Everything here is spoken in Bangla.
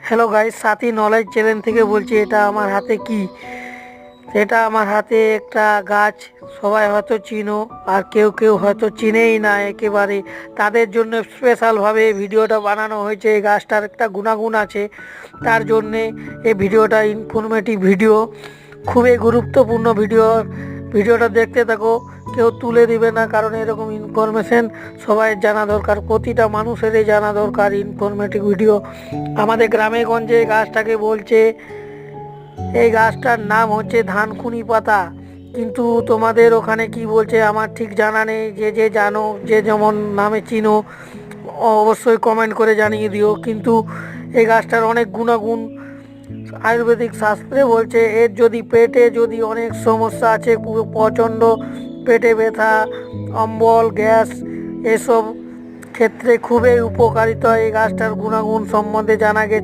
হ্যালো গাইস, সাথী নলেজ চ্যানেল থেকে বলছি। এটা আমার হাতে কি? এটা আমার হাতে একটা গাছ। সবাই হয়তো চিনো, আর কেউ কেউ হয়তো চিনেই না একেবারে। তাদের জন্য স্পেশালভাবে এই ভিডিওটা বানানো হয়েছে। এই গাছটার একটা গুণাগুণ আছে, তার জন্যে এই ভিডিওটা ইনফরমেটিভ ভিডিও, খুবই গুরুত্বপূর্ণ ভিডিও। ভিডিওটা দেখতে থাকো, কেউ তুলে দিবে না, কারণ এরকম ইনফরমেশন সবাই জানা দরকার, প্রতিটা মানুষেরই জানা দরকার ইনফরমেটিভ ভিডিও। আমাদের গ্রামে গঞ্জে এই গাছটাকে বলছে, এই গাছটার নাম হচ্ছে ধানকুনি পাতা। কিন্তু তোমাদের ওখানে কি বলছে আমার ঠিক জানা নেই। যে যে জানো, যে যেমন নামে চিনো, অবশ্যই কমেন্ট করে জানিয়ে দিও। কিন্তু এই গাছটার অনেক গুণাগুণ আয়ুর্বেদিক শাস্ত্রে বলছে। এর যদি পেটে যদি অনেক সমস্যা আছে, প্রচণ্ড পেটে ব্যথা, অম্বল, গ্যাস, এসব ক্ষেত্রে খুবই উপকারিতা। এই গাছটার গুণাগুণ সম্বন্ধে জানা গেছে।